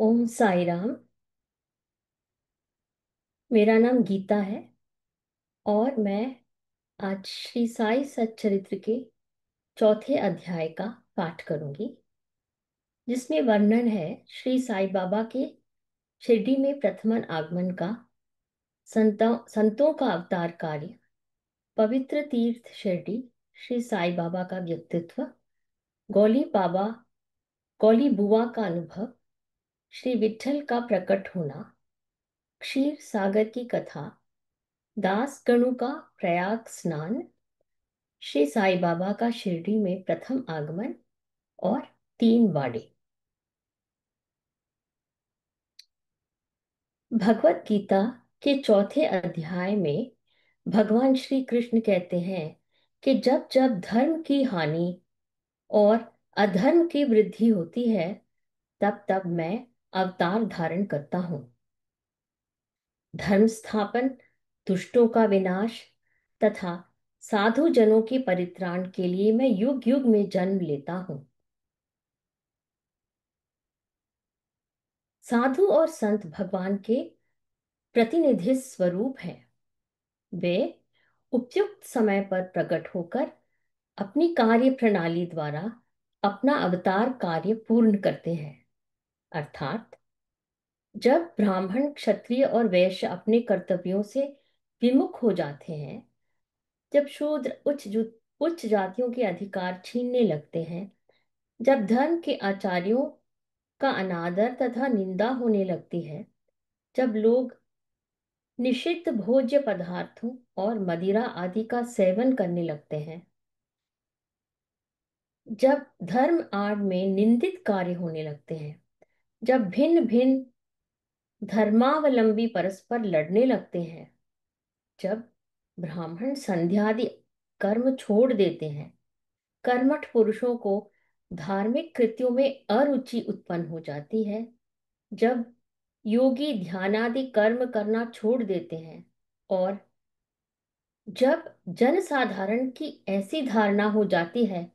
ओम साई राम। मेरा नाम गीता है और मैं आज श्री साई सच्चरित्र के चौथे अध्याय का पाठ करूंगी, जिसमें वर्णन है श्री साई बाबा के शिरडी में प्रथम आगमन का, संतों का अवतार कार्य, पवित्र तीर्थ शिरडी, श्री साई बाबा का व्यक्तित्व, गौली बाबा, गौली बुआ का अनुभव, श्री विठल का प्रकट होना, क्षीर सागर की कथा, दास गणु का प्रयाग स्नान, श्री साई बाबा का शिरडी में प्रथम आगमन और तीन वाड़े। भगवत गीता के चौथे अध्याय में भगवान श्री कृष्ण कहते हैं कि जब जब धर्म की हानि और अधर्म की वृद्धि होती है, तब तब मैं अवतार धारण करता हूँ। धर्म स्थापन, दुष्टों का विनाश तथा साधु जनों के परित्राण के लिए मैं युग युग में जन्म लेता हूँ। साधु और संत भगवान के प्रतिनिधि स्वरूप हैं। वे उपयुक्त समय पर प्रकट होकर अपनी कार्य प्रणाली द्वारा अपना अवतार कार्य पूर्ण करते हैं। अर्थात जब ब्राह्मण, क्षत्रिय और वैश्य अपने कर्तव्यों से विमुख हो जाते हैं, जब शूद्र उच्च जातियों के अधिकार छीनने लगते हैं, जब धर्म के आचार्यों का अनादर तथा निंदा होने लगती है, जब लोग निषिद्ध भोज्य पदार्थों और मदिरा आदि का सेवन करने लगते हैं, जब धर्म आड़ में निंदित कार्य होने लगते हैं, जब भिन्न भिन्न धर्मावलंबी परस्पर लड़ने लगते हैं, जब ब्राह्मण संध्यादि कर्म छोड़ देते हैं, कर्मठ पुरुषों को धार्मिक कृत्यों में अरुचि उत्पन्न हो जाती है, जब योगी ध्यानादि कर्म करना छोड़ देते हैं और जब जन साधारण की ऐसी धारणा हो जाती है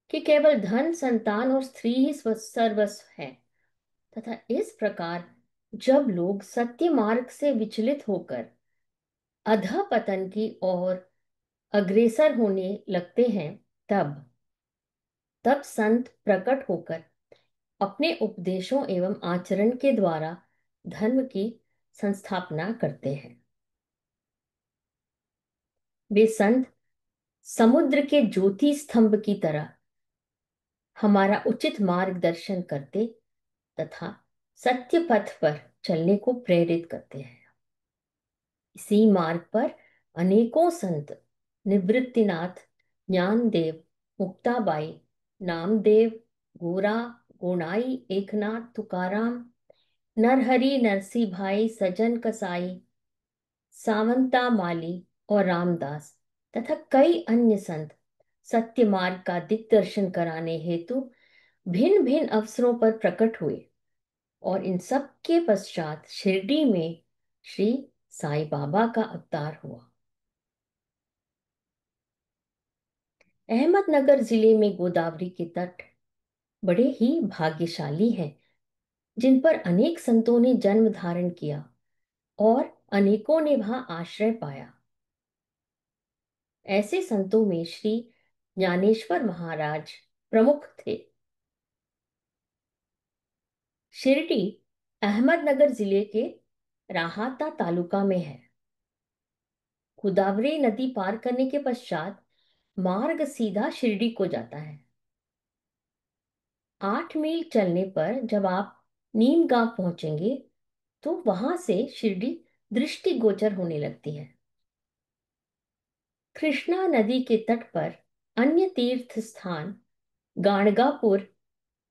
कि केवल धन, संतान और स्त्री ही सर्वस्व है, तथा इस प्रकार जब लोग सत्य मार्ग से विचलित होकर अधःपतन की ओर अग्रसर होने लगते हैं, तब तब संत प्रकट होकर अपने उपदेशों एवं आचरण के द्वारा धर्म की संस्थापना करते हैं। वे संत समुद्र के ज्योति स्तंभ की तरह हमारा उचित मार्गदर्शन करते तथा सत्य पथ पर चलने को प्रेरित करते हैं। इसी मार्ग पर अनेकों संत, निवृत्तिनाथ, ज्ञानदेव, मुक्ताबाई, नामदेव, गोरा, गोनाई, एकनाथ, तुकाराम, नरहरि, नरसी भाई, सजन कसाई, सावंता माली और रामदास तथा कई अन्य संत सत्य मार्ग का दिग्दर्शन कराने हेतु भिन्न भिन्न अवसरों पर प्रकट हुए और इन सब के पश्चात शिरडी में श्री साईं बाबा का अवतार हुआ। अहमदनगर जिले में गोदावरी के तट बड़े ही भाग्यशाली हैं, जिन पर अनेक संतों ने जन्म धारण किया और अनेकों ने वहां आश्रय पाया। ऐसे संतों में श्री ज्ञानेश्वर महाराज प्रमुख थे। शिरडी अहमदनगर जिले के राहाता तालुका में है। गोदावरी नदी पार करने के पश्चात मार्ग सीधा शिरडी को जाता है। 8 मील चलने पर जब आप नीम गांव पहुंचेंगे, तो वहां से शिरडी दृष्टिगोचर होने लगती है। कृष्णा नदी के तट पर अन्य तीर्थ स्थान गाणगापुर,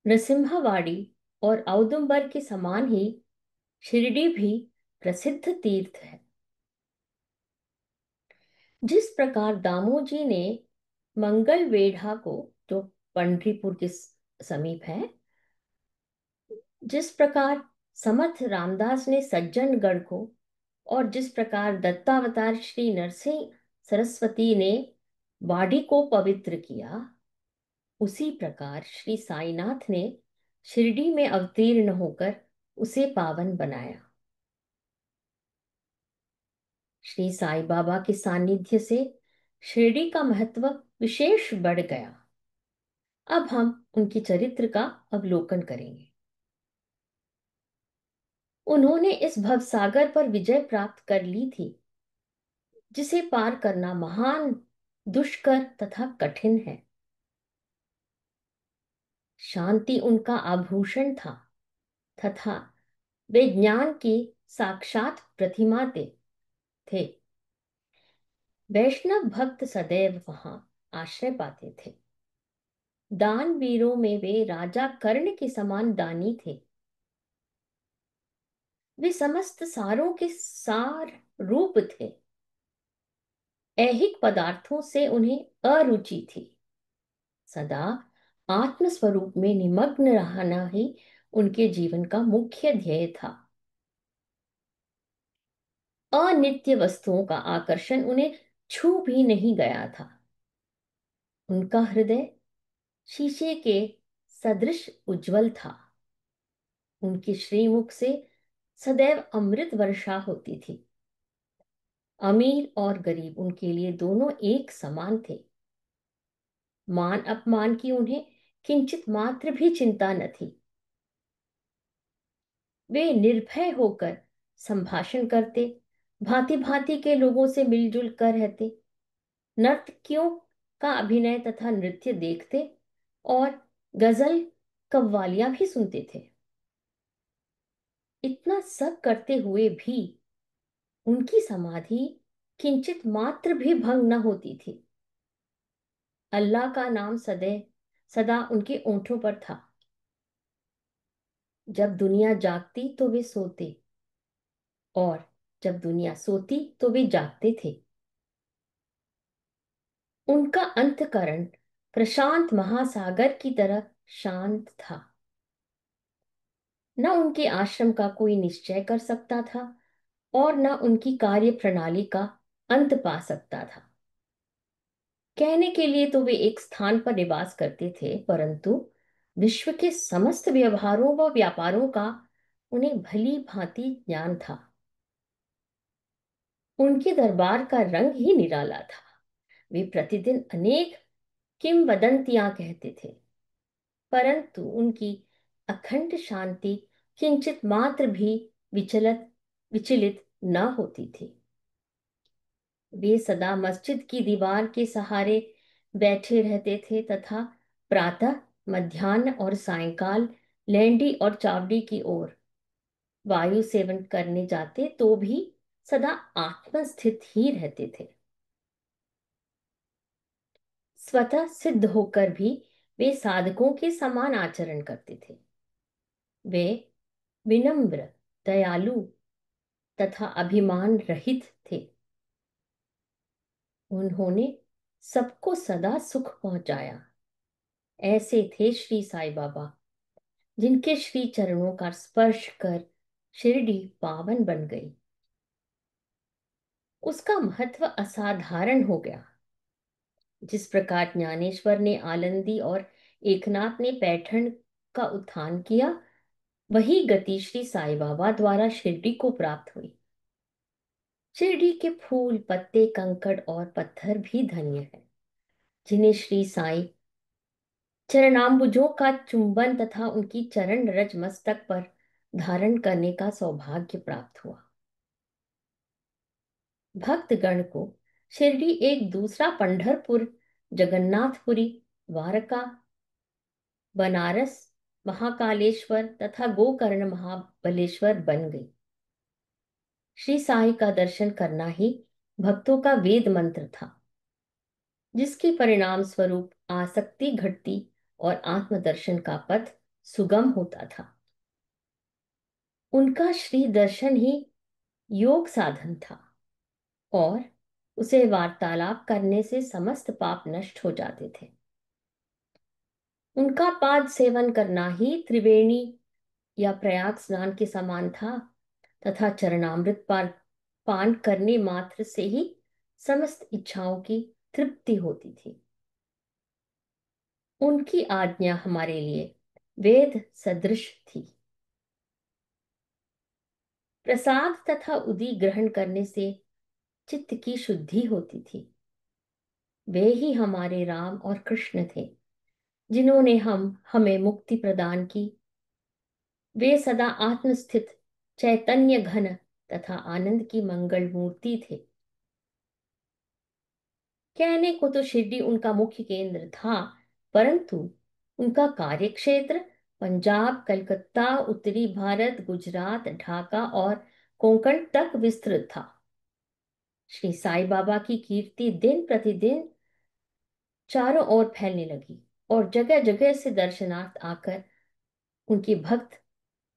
नरसिम्हावाड़ी और औदुंबर के समान ही शिरडी भी प्रसिद्ध तीर्थ है। जिस प्रकार दामोजी ने मंगल वेढ़ा को, जो पंढरीपुर के समीप है, जिस प्रकार समर्थ रामदास ने सज्जनगढ़ को, और जिस प्रकार दत्तावतार श्री नरसिंह सरस्वती ने वाडी को पवित्र किया, उसी प्रकार श्री साईनाथ ने शिरडी में अवतीर्ण होकर उसे पावन बनाया। श्री साईं बाबा के सानिध्य से शिरडी का महत्व विशेष बढ़ गया। अब हम उनके चरित्र का अवलोकन करेंगे। उन्होंने इस भवसागर पर विजय प्राप्त कर ली थी, जिसे पार करना महान, दुष्कर तथा कठिन है। शांति उनका आभूषण था तथा वे ज्ञान की साक्षात प्रतिमा थे। वैष्णव भक्त सदैव वहां आश्रय पाते थे। दान वीरों में वे राजा कर्ण के समान दानी थे। वे समस्त सारों के सार रूप थे। ऐहिक पदार्थों से उन्हें अरुचि थी। सदा आत्म स्वरूप में निमग्न रहना ही उनके जीवन का मुख्य ध्येय था। अनित्य वस्तुओं का आकर्षण उन्हें छू भी नहीं गया था। उनका हृदय शीशे के सदृश उज्जवल था। उनके श्रीमुख से सदैव अमृत वर्षा होती थी। अमीर और गरीब उनके लिए दोनों एक समान थे। मान अपमान की उन्हें किंचित मात्र भी चिंता न थी। वे निर्भय होकर संभाषण करते, भांति भांति के लोगों से मिलजुल कर रहते, नर्तकियों का अभिनय तथा नृत्य देखते और गजल कव्वालियां भी सुनते थे। इतना सब करते हुए भी उनकी समाधि किंचित मात्र भी भंग न होती थी। अल्लाह का नाम सदा उनके ओंठों पर था। जब दुनिया जागती तो वे सोते, और जब दुनिया सोती तो वे जागते थे। उनका अंतःकरण प्रशांत महासागर की तरह शांत था। न उनके आश्रम का कोई निश्चय कर सकता था और न उनकी कार्य प्रणाली का अंत पा सकता था। कहने के लिए तो वे एक स्थान पर निवास करते थे, परंतु विश्व के समस्त व्यवहारों व व्यापारों का उन्हें भली भांति ज्ञान था। उनके दरबार का रंग ही निराला था। वे प्रतिदिन अनेक किंवदंतियां कहते थे, परंतु उनकी अखंड शांति किंचित मात्र भी विचलित न होती थी। वे सदा मस्जिद की दीवार के सहारे बैठे रहते थे तथा प्रातः, मध्याह्न और सायंकाल लैंडी और चावड़ी की ओर वायु सेवन करने जाते तो भी सदा आत्मस्थित ही रहते थे। स्वतः सिद्ध होकर भी वे साधकों के समान आचरण करते थे। वे विनम्र, दयालु तथा अभिमान रहित थे। उन्होंने सबको सदा सुख पहुंचाया। ऐसे थे श्री साईं बाबा, जिनके श्री चरणों का स्पर्श कर शिरडी पावन बन गई। उसका महत्व असाधारण हो गया। जिस प्रकार ज्ञानेश्वर ने आलंदी और एकनाथ ने पैठण का उत्थान किया, वही गति श्री साईं बाबा द्वारा शिरडी को प्राप्त हुई। शिरडी के फूल, पत्ते, कंकड़ और पत्थर भी धन्य है, जिन्हें श्री साईं चरणाम्बुजों का चुंबन तथा उनकी चरण रज मस्तक पर धारण करने का सौभाग्य प्राप्त हुआ। भक्तगण को शिरडी एक दूसरा पंढरपुर, जगन्नाथपुरी, द्वारका, बनारस, महाकालेश्वर तथा गोकर्ण महाबलेश्वर बन गई। श्री साईं का दर्शन करना ही भक्तों का वेद मंत्र था, जिसके परिणाम स्वरूप आसक्ति घटती और आत्मदर्शन का पथ सुगम होता था। उनका श्री दर्शन ही योग साधन था और उसे वार्तालाप करने से समस्त पाप नष्ट हो जाते थे। उनका पाद सेवन करना ही त्रिवेणी या प्रयाग स्नान के समान था तथा चरणामृत पान करने मात्र से ही समस्त इच्छाओं की तृप्ति होती थी। उनकी आज्ञा हमारे लिए वेद सदृश थी। प्रसाद तथा उदी ग्रहण करने से चित्त की शुद्धि होती थी। वे ही हमारे राम और कृष्ण थे, जिन्होंने हमें मुक्ति प्रदान की। वे सदा आत्मस्थित चैतन्य घन तथा आनंद की मंगल मूर्ति थे। कहने को तो शिरडी उनका मुख्य केंद्र था, परंतु उनका कार्यक्षेत्र पंजाब, कलकत्ता, उत्तरी भारत, गुजरात, ढाका और कोंकण तक विस्तृत था। श्री साईं बाबा की कीर्ति दिन प्रतिदिन चारों ओर फैलने लगी और जगह जगह से दर्शनार्थ आकर उनके भक्त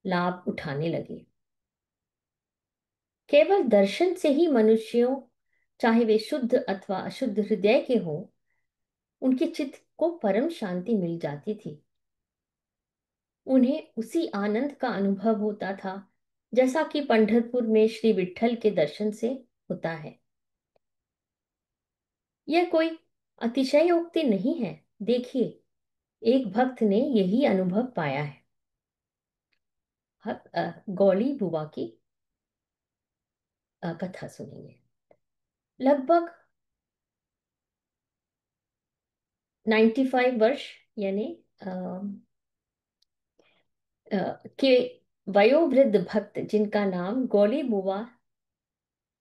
लाभ उठाने लगे। केवल दर्शन से ही मनुष्यों, चाहे वे शुद्ध अथवा अशुद्ध हृदय के हों, उनके चित्त को परम शांति मिल जाती थी। उन्हें उसी आनंद का अनुभव होता था जैसा कि पंढरपुर में श्री विट्ठल के दर्शन से होता है। यह कोई अतिशयोक्ति नहीं है। देखिए, एक भक्त ने यही अनुभव पाया है। गौली बुबा की कथा सुनेंगे। लगभग 95 वर्ष यानी के वयोवृद्ध भक्त, जिनका नाम गौली बुबा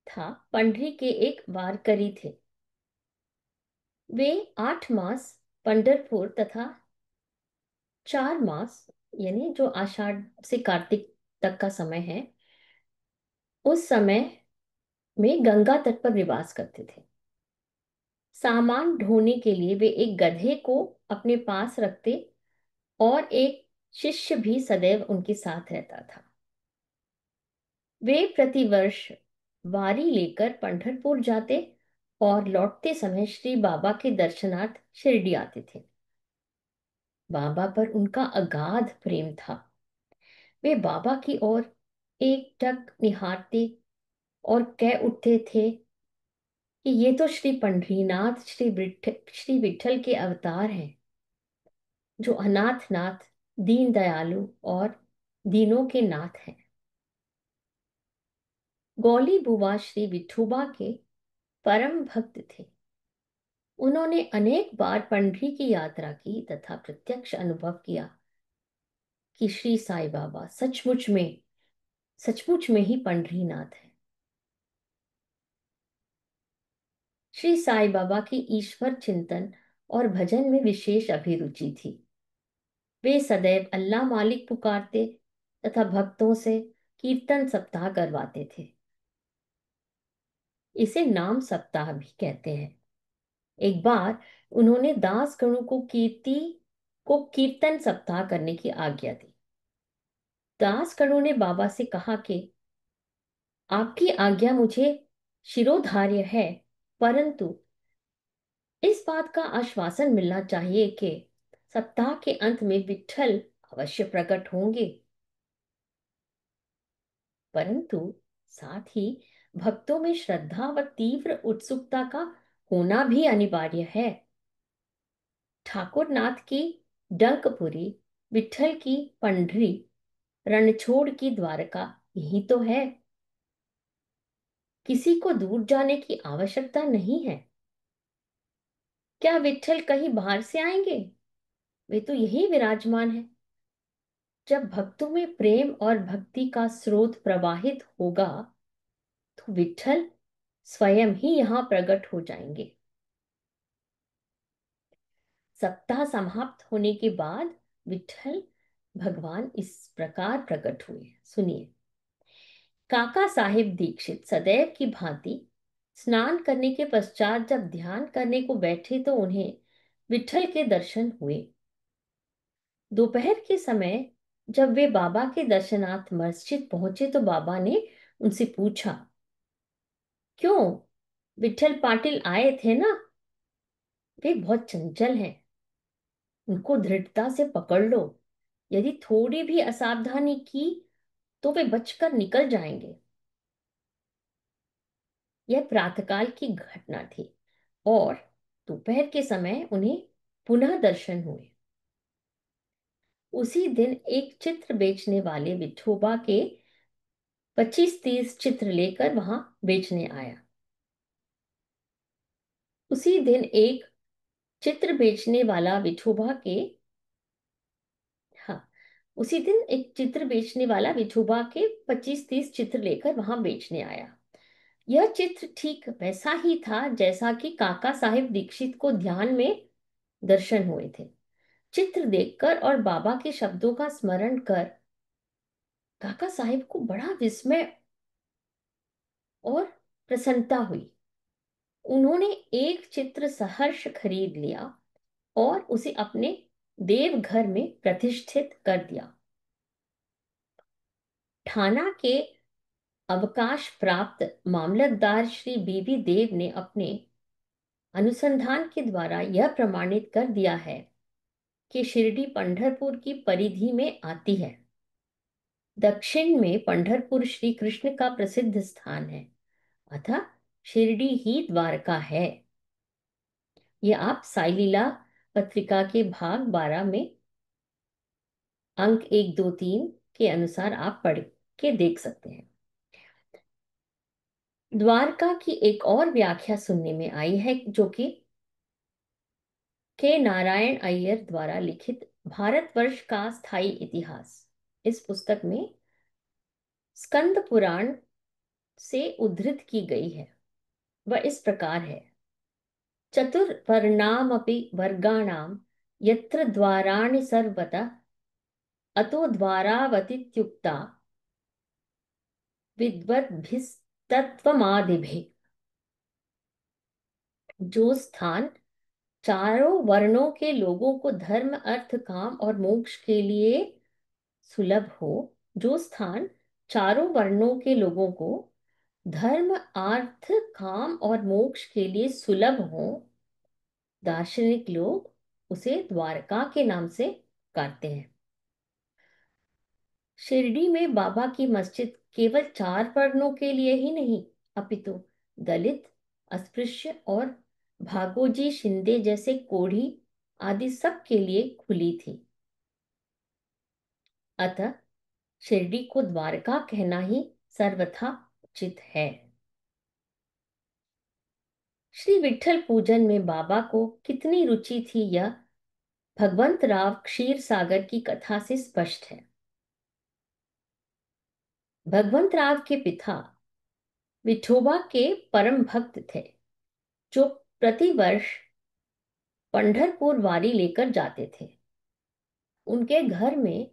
था, पंडरी के एक वारकरी थे। वे 8 मास पंढरपुर तथा 4 मास यानी जो आषाढ़ से कार्तिक तक का समय है, उस समय में गंगा तट पर निवास करते थे। सामान ढोने के लिए वे एक गधे को अपने पास रखते और एक शिष्य भी सदैव उनके साथ रहता था। वे प्रतिवर्ष वारी लेकर पंढरपुर जाते और लौटते समय श्री बाबा के दर्शनार्थ शिरडी आते थे। बाबा पर उनका अगाध प्रेम था। वे बाबा की ओर एकटक निहारते और कह उठते थे कि ये तो श्री पंढरीनाथ श्री विठल के अवतार हैं, जो अनाथ नाथ, दीन दयालु और दीनों के नाथ हैं। गौली बुवा श्री विठोबा के परम भक्त थे। उन्होंने अनेक बार पंडरी की यात्रा की तथा प्रत्यक्ष अनुभव किया कि श्री साईं बाबा सचमुच में ही पंढरीनाथ है। श्री साईं बाबा की ईश्वर चिंतन और भजन में विशेष अभिरुचि थी। वे सदैव अल्लाह मालिक पुकारते तथा भक्तों से कीर्तन सप्ताह करवाते थे। इसे नाम सप्ताह भी कहते हैं। एक बार उन्होंने दास गणों को कीर्तन सप्ताह करने की आज्ञा दी। दास गणों ने बाबा से कहा कि आपकी आज्ञा मुझे शिरोधार्य है, परंतु इस बात का आश्वासन मिलना चाहिए कि सप्ताह के अंत में विट्ठल अवश्य प्रकट होंगे। परंतु साथ ही भक्तों में श्रद्धा व तीव्र उत्सुकता का होना भी अनिवार्य है। ठाकुरनाथ की डंकपुरी, विट्ठल की पंढरी, रणछोड़ की द्वारका, यही तो है। किसी को दूर जाने की आवश्यकता नहीं है। क्या विट्ठल कहीं बाहर से आएंगे? वे तो यही विराजमान है। जब भक्तों में प्रेम और भक्ति का स्रोत प्रवाहित होगा, तो विट्ठल स्वयं ही यहां प्रकट हो जाएंगे। सप्ताह समाप्त होने के बाद विट्ठल भगवान इस प्रकार प्रकट हुए। सुनिए। काका साहिब दीक्षित सदैव की भांति स्नान करने के पश्चात जब ध्यान करने को बैठे तो उन्हें विट्ठल के दर्शन हुए। दोपहर के समय जब वे बाबा के दर्शनार्थ मस्जिद पहुंचे तो बाबा ने उनसे पूछा, क्यों, विट्ठल पाटिल आए थे ना? वे बहुत चंचल हैं, उनको दृढ़ता से पकड़ लो। यदि थोड़ी भी असावधानी की तो वे बचकर निकल जाएंगे। यह प्रातःकाल की घटना थी और दोपहर के समय उन्हें पुनः दर्शन हुए। उसी दिन एक चित्र बेचने वाले विठोबा के 25-30 चित्र लेकर वहां बेचने आया। उसी दिन एक चित्र बेचने वाला विठोबा के हाँ उसी दिन एक चित्र बेचने वाला विठोबा के 25-30 चित्र लेकर वहां बेचने आया। यह चित्र ठीक वैसा ही था जैसा कि काका साहिब दीक्षित को ध्यान में दर्शन हुए थे। चित्र देखकर और बाबा के शब्दों का स्मरण कर काका साहिब को बड़ा विस्मय और प्रसन्नता हुई। उन्होंने एक चित्र सहर्ष खरीद लिया और उसे अपने देवघर में प्रतिष्ठित कर दिया। ठाना के अवकाश प्राप्त मामलतदार श्री बीवी देव ने अपने अनुसंधान के द्वारा यह प्रमाणित कर दिया है कि शिरडी पंढरपुर की परिधि में आती है। दक्षिण में पंढरपुर श्री कृष्ण का प्रसिद्ध स्थान है, अतः शिरडी ही द्वारका है। यह आप साईलीला पत्रिका के भाग 12 में अंक 1, 2, 3 के अनुसार आप पढ़ के देख सकते हैं। द्वारका की एक और व्याख्या सुनने में आई है जो कि के नारायण अय्यर द्वारा लिखित भारतवर्ष का स्थायी इतिहास, इस पुस्तक में स्कंद पुराण से उद्धृत की गई है। वह इस प्रकार है। चतुर्वर्णामपि वर्गाणाम यत्र द्वाराणि सर्वतः अतो द्वारावतीत्युक्ता विद्वद्भिस्तत्त्वमादिभिः। जो स्थान चारों वर्णों के लोगों को धर्म अर्थ काम और मोक्ष के लिए सुलभ हो, जो स्थान चारों वर्णों के लोगों को धर्म अर्थ काम और मोक्ष के लिए सुलभ हो, दार्शनिक लोग उसे द्वारका के नाम से पुकारते हैं। शिरडी में बाबा की मस्जिद केवल 4 वर्णों के लिए ही नहीं, अपितु दलित, अस्पृश्य और भागोजी शिंदे जैसे कोढ़ी आदि सब के लिए खुली थी। अतः शिरडी को द्वारका कहना ही सर्वथा उचित है। श्री विठल पूजन में बाबा को कितनी रुचि थी यह भगवंत राव क्षीर सागर की कथा से स्पष्ट है। भगवंत राव के पिता विठोबा के परम भक्त थे, जो प्रतिवर्ष पंढरपुर वारी लेकर जाते थे। उनके घर में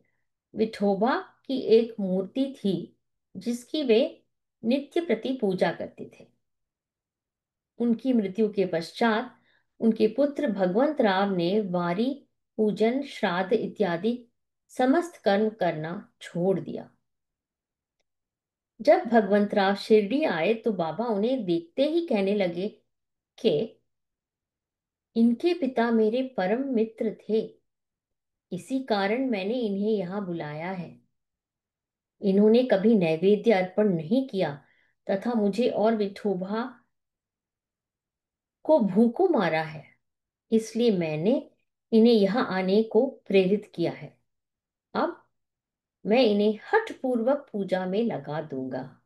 विठोबा की एक मूर्ति थी जिसकी वे नित्य प्रति पूजा करते थे। उनकी मृत्यु के पश्चात उनके पुत्र भगवंत राव ने वारी, पूजन, श्राद्ध इत्यादि समस्त कर्म करना छोड़ दिया। जब भगवंत राव शिरडी आए तो बाबा उन्हें देखते ही कहने लगे कि इनके पिता मेरे परम मित्र थे, इसी कारण मैंने इन्हें यहाँ बुलाया है। इन्होंने कभी नैवेद्य अर्पण नहीं किया तथा मुझे और विठोबा को भूखों मारा है, इसलिए मैंने इन्हें यहाँ आने को प्रेरित किया है। अब मैं इन्हें हठपूर्वक पूजा में लगा दूंगा।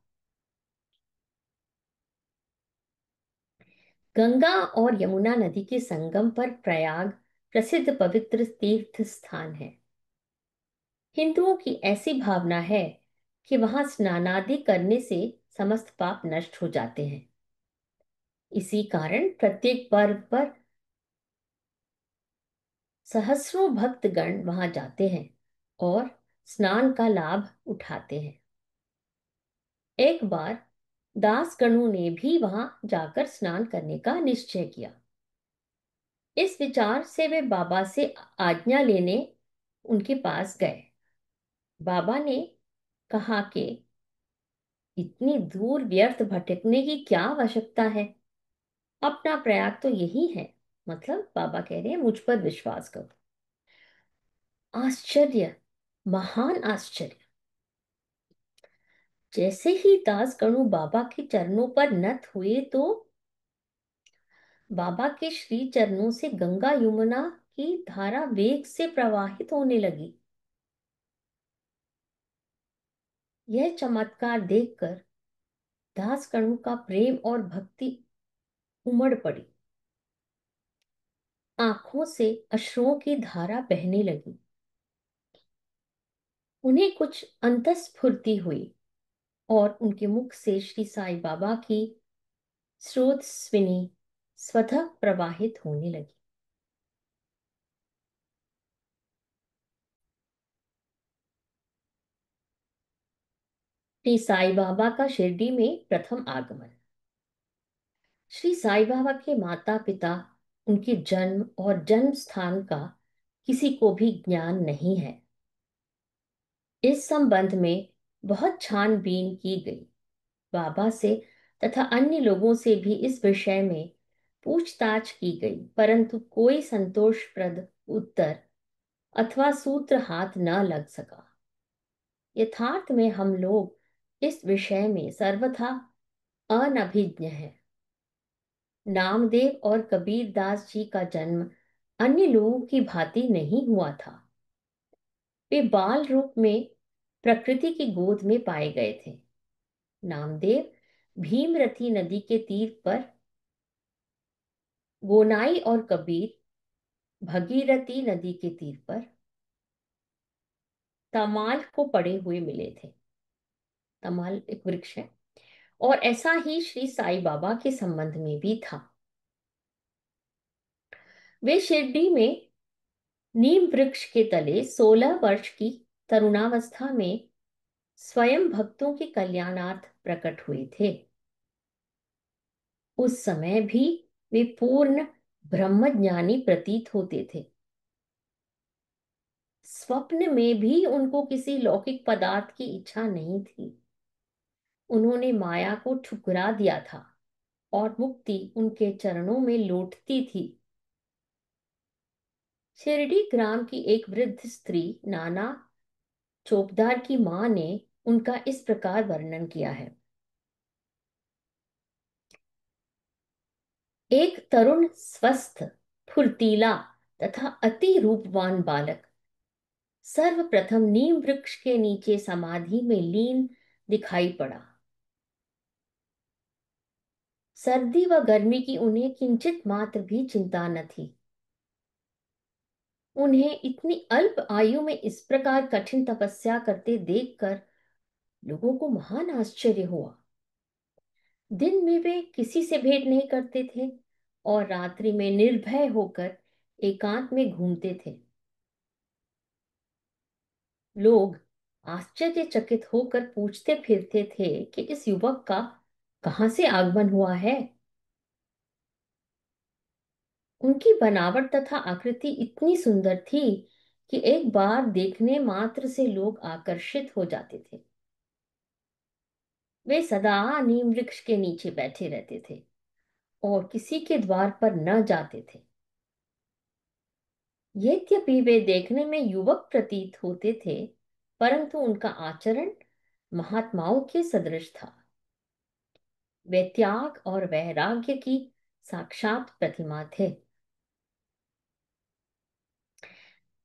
गंगा और यमुना नदी के संगम पर प्रयाग प्रसिद्ध पवित्र तीर्थ स्थान है। हिंदुओं की ऐसी भावना है कि वहां स्नानादि करने से समस्त पाप नष्ट हो जाते हैं। इसी कारण प्रत्येक पर्व पर सहस्रों भक्तगण वहां जाते हैं और स्नान का लाभ उठाते हैं। एक बार दासगणों ने भी वहां जाकर स्नान करने का निश्चय किया। इस विचार से वे बाबा से आज्ञा लेने उनके पास गए। बाबा ने कहा कि इतनी दूर व्यर्थ भटकने की क्या आवश्यकता है, अपना प्रयाग तो यही है। मतलब बाबा कह रहे हैं मुझ पर विश्वास करो। आश्चर्य, महान आश्चर्य। जैसे ही दासगणु बाबा के चरणों पर नत हुए तो बाबा के श्री चरणों से गंगा यमुना की धारा वेग से प्रवाहित होने लगी। यह चमत्कार देखकर दासगणों का प्रेम और भक्ति उमड़ पड़ी। आंखों से अश्रुओं की धारा बहने लगी। उन्हें कुछ अंतस्फूर्ति हुई और उनके मुख से श्री साईं बाबा की स्रोत स्विनी स्वतः प्रवाहित होने लगी। श्री साईं बाबा का शिरडी में प्रथम आगमन। श्री साईं बाबा के माता पिता, उनके जन्म और जन्म स्थान का किसी को भी ज्ञान नहीं है। इस संबंध में बहुत छानबीन की गई। बाबा से तथा अन्य लोगों से भी इस विषय में पूछताछ की गई, परंतु कोई संतोषप्रद उत्तर अथवा सूत्र हाथ न लग सका। यथार्थ में हम लोग इस विषय में सर्वथा अनभिज्ञ हैं। नामदेव और कबीर दास जी का जन्म अन्य लोगों की भांति नहीं हुआ था। वे बाल रूप में प्रकृति की गोद में पाए गए थे। नामदेव भीमरथी नदी के तीर पर, गोनाई और कबीर भगीरथी नदी के तीर पर तमाल को पड़े हुए मिले थे। तमाल एक वृक्ष है। और ऐसा ही श्री साईं बाबा के संबंध में भी था। वे शिरडी में नीम वृक्ष के तले 16 वर्ष की तरुणावस्था में स्वयं भक्तों के कल्याणार्थ प्रकट हुए थे। उस समय भी वे पूर्ण ब्रह्मज्ञानी प्रतीत होते थे। स्वप्न में भी उनको किसी लौकिक पदार्थ की इच्छा नहीं थी। उन्होंने माया को ठुकरा दिया था और मुक्ति उनके चरणों में लौटती थी। शिरडी ग्राम की एक वृद्ध स्त्री नाना चोपदार की मां ने उनका इस प्रकार वर्णन किया है। एक तरुण, स्वस्थ, फुर्तीला तथा अति रूपवान बालक सर्वप्रथम नीम वृक्ष के नीचे समाधि में लीन दिखाई पड़ा। सर्दी व गर्मी की उन्हें किंचित मात्र भी चिंता न थी। उन्हें इतनी अल्प आयु में इस प्रकार कठिन तपस्या करते देखकर लोगों को महान आश्चर्य हुआ। दिन में वे किसी से भेंट नहीं करते थे और रात्रि में निर्भय होकर एकांत में घूमते थे। लोग आश्चर्यचकित होकर पूछते फिरते थे कि इस युवक का कहां से आगमन हुआ है। उनकी बनावट तथा आकृति इतनी सुंदर थी कि एक बार देखने मात्र से लोग आकर्षित हो जाते थे। वे सदा नीम वृक्ष के नीचे बैठे रहते थे और किसी के द्वार पर न जाते थे। यद्यपि वे देखने में युवक प्रतीत होते थे, परंतु उनका आचरण महात्माओं के सदृश था। वे त्याग और वैराग्य की साक्षात प्रतिमा थे।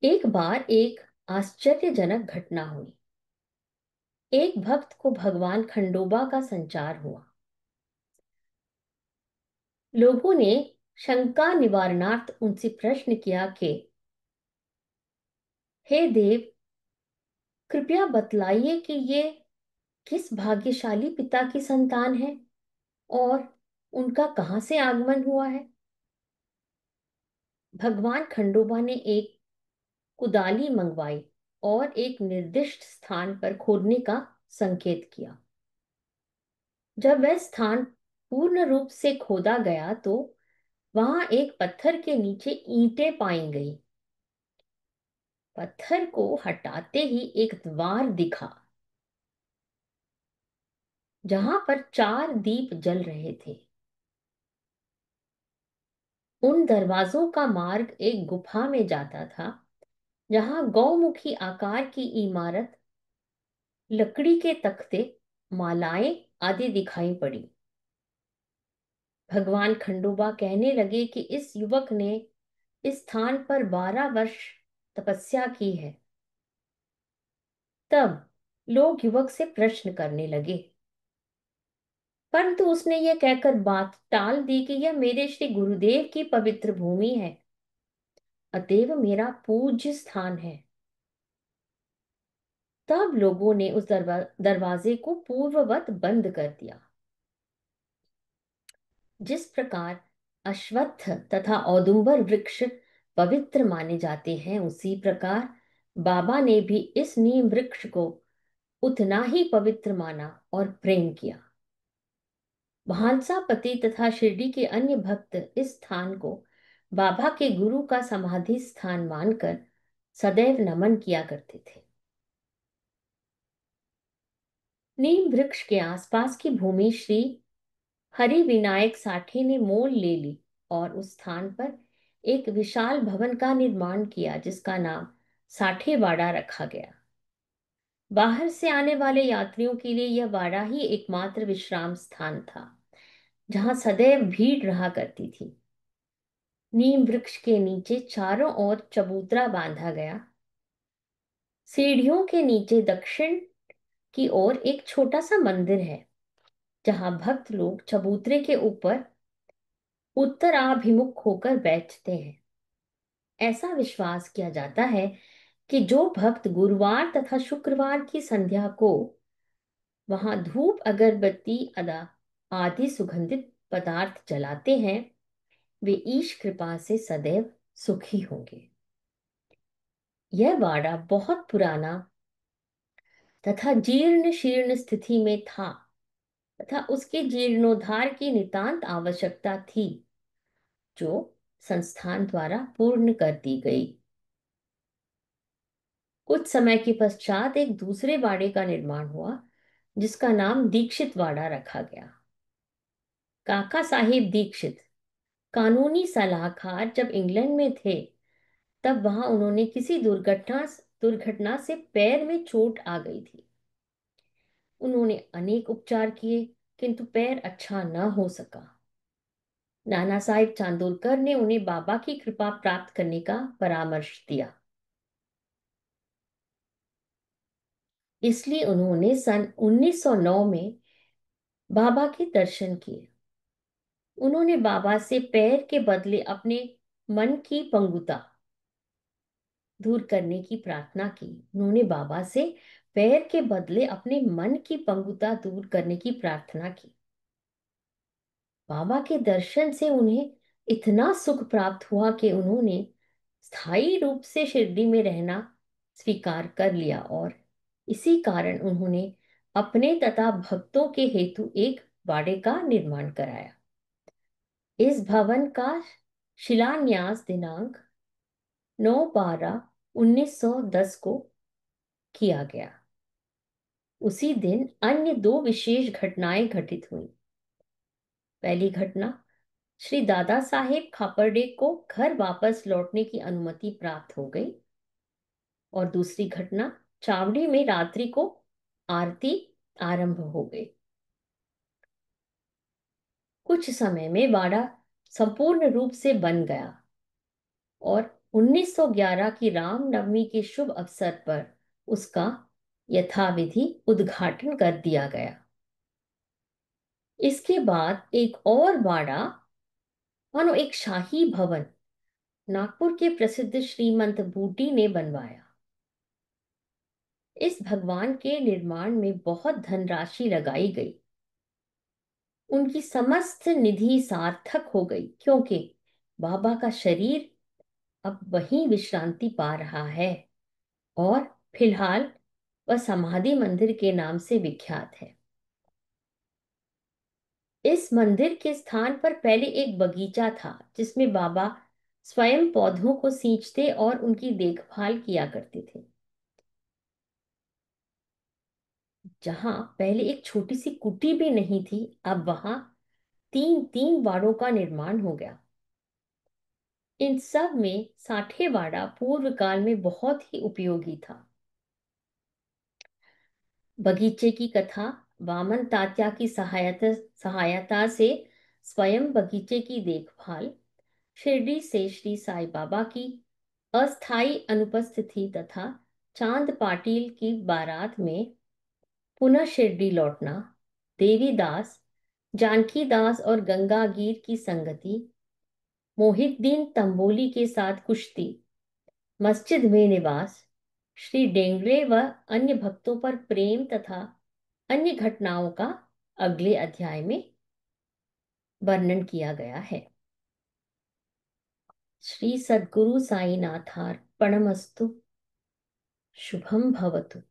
एक बार एक आश्चर्यजनक घटना हुई। एक भक्त को भगवान खंडोबा का संचार हुआ। लोगों ने शंका निवारणार्थ उनसे प्रश्न किया कि हे देव, कृपया बतलाइए कि ये किस भाग्यशाली पिता की संतान है और उनका कहां से आगमन हुआ है। भगवान खंडोबा ने एक कुदाली मंगवाई और एक निर्दिष्ट स्थान पर खोदने का संकेत किया। जब वह स्थान पूर्ण रूप से खोदा गया तो वहां एक पत्थर के नीचे ईंटें पाई गई। पत्थर को हटाते ही एक द्वार दिखा जहां पर 4 दीप जल रहे थे। उन दरवाजों का मार्ग एक गुफा में जाता था जहां गौमुखी आकार की इमारत, लकड़ी के तख्ते, मालाएं आदि दिखाई पड़ी। भगवान खंडोबा कहने लगे कि इस युवक ने इस स्थान पर 12 वर्ष तपस्या की है। तब लोग युवक से प्रश्न करने लगे, परंतु उसने यह कहकर बात टाल दी कि यह मेरे श्री गुरुदेव की पवित्र भूमि है, अतएव मेरा पूज्य स्थान है। तब लोगों ने उस दरवाजे को पूर्ववत बंद कर दिया। जिस प्रकार अश्वत्थ तथा औदुंबर वृक्ष पवित्र माने जाते हैं, उसी प्रकार बाबा ने भी इस नीम वृक्ष को उतना ही पवित्र माना और प्रेम किया। भांसापति तथा शिरडी के अन्य भक्त इस स्थान को बाबा के गुरु का समाधि स्थान मानकर सदैव नमन किया करते थे। नीम वृक्ष के आसपास की भूमि श्री हरि विनायक साठे ने मोल ले ली और उस स्थान पर एक विशाल भवन का निर्माण किया, जिसका नाम साठेवाड़ा रखा गया। बाहर से आने वाले यात्रियों के लिए यह वाड़ा ही एकमात्र विश्राम स्थान था, जहां सदैव भीड़ रहा करती थी। नीम वृक्ष के नीचे चारों ओर चबूतरा बांधा गया। सीढ़ियों के नीचे दक्षिण की ओर एक छोटा सा मंदिर है, जहां भक्त लोग चबूतरे के ऊपर उत्तराभिमुख होकर बैठते हैं। ऐसा विश्वास किया जाता है कि जो भक्त गुरुवार तथा शुक्रवार की संध्या को वहां धूप अगरबत्ती अदा आदि सुगंधित पदार्थ जलाते हैं, वे ईश कृपा से सदैव सुखी होंगे। यह वाड़ा बहुत पुराना तथा जीर्ण शीर्ण स्थिति में था तथा उसके जीर्णोद्धार की नितांत आवश्यकता थी, जो संस्थान द्वारा पूर्ण कर दी गई। कुछ समय के पश्चात एक दूसरे वाड़े का निर्माण हुआ, जिसका नाम दीक्षित वाड़ा रखा गया। काका साहिब दीक्षित कानूनी सलाहकार जब इंग्लैंड में थे, तब वहां उन्होंने किसी दुर्घटना से पैर में चोट आ गई थी। उन्होंने अनेक उपचार किए, किंतु पैर अच्छा न हो सका। नाना साहिब चांदोलकर ने उन्हें बाबा की कृपा प्राप्त करने का परामर्श दिया। इसलिए उन्होंने सन 1909 में बाबा के दर्शन किए। उन्होंने बाबा से पैर के बदले अपने मन की पंगुता दूर करने की प्रार्थना की। उन्होंने बाबा से पैर के बदले अपने मन की पंगुता दूर करने की प्रार्थना की। बाबा के दर्शन से उन्हें इतना सुख प्राप्त हुआ कि उन्होंने स्थायी रूप से शिरडी में रहना स्वीकार कर लिया और इसी कारण उन्होंने अपने तथा भक्तों के हेतु एक बाड़े का निर्माण कराया। इस भवन का शिलान्यास दिनांक 9/12/1910 को किया गया। उसी दिन अन्य दो विशेष घटनाएं घटित हुई। पहली घटना, श्री दादा साहेब खापर्डे को घर वापस लौटने की अनुमति प्राप्त हो गई और दूसरी घटना, चावड़ी में रात्रि को आरती आरंभ हो गई। कुछ समय में वाड़ा संपूर्ण रूप से बन गया और 1911 की रामनवमी के शुभ अवसर पर उसका यथाविधि उद्घाटन कर दिया गया। इसके बाद एक और वाड़ा, मानो एक शाही भवन, नागपुर के प्रसिद्ध श्रीमंत बूटी ने बनवाया। इस भगवान के निर्माण में बहुत धनराशि लगाई गई। उनकी समस्त निधि सार्थक हो गई, क्योंकि बाबा का शरीर अब वहीं विश्रांति पा रहा है और फिलहाल वह समाधि मंदिर के नाम से विख्यात है। इस मंदिर के स्थान पर पहले एक बगीचा था, जिसमें बाबा स्वयं पौधों को सींचते और उनकी देखभाल किया करते थे। जहां पहले एक छोटी सी कुटी भी नहीं थी, अब वहां 3-3 वाड़ों का निर्माण हो गया। इन सब में साठेवाड़ा पूर्व काल में बहुत ही उपयोगी था। बगीचे की कथा, वामन तात्या की सहायता सहायता से स्वयं बगीचे की देखभाल, शिरडी से श्री साईं बाबा की अस्थायी अनुपस्थिति तथा चांद पाटिल की बारात में पुनः शिरडी लौटना, देवीदास, जानकी दास और गंगागीर की संगति, मोहिद्दीन तंबोली के साथ कुश्ती, मस्जिद में निवास, श्री डेंगड़े व अन्य भक्तों पर प्रेम तथा अन्य घटनाओं का अगले अध्याय में वर्णन किया गया है। श्री सद्गुरु साईनाथार्पणमस्तु। शुभम भवतु।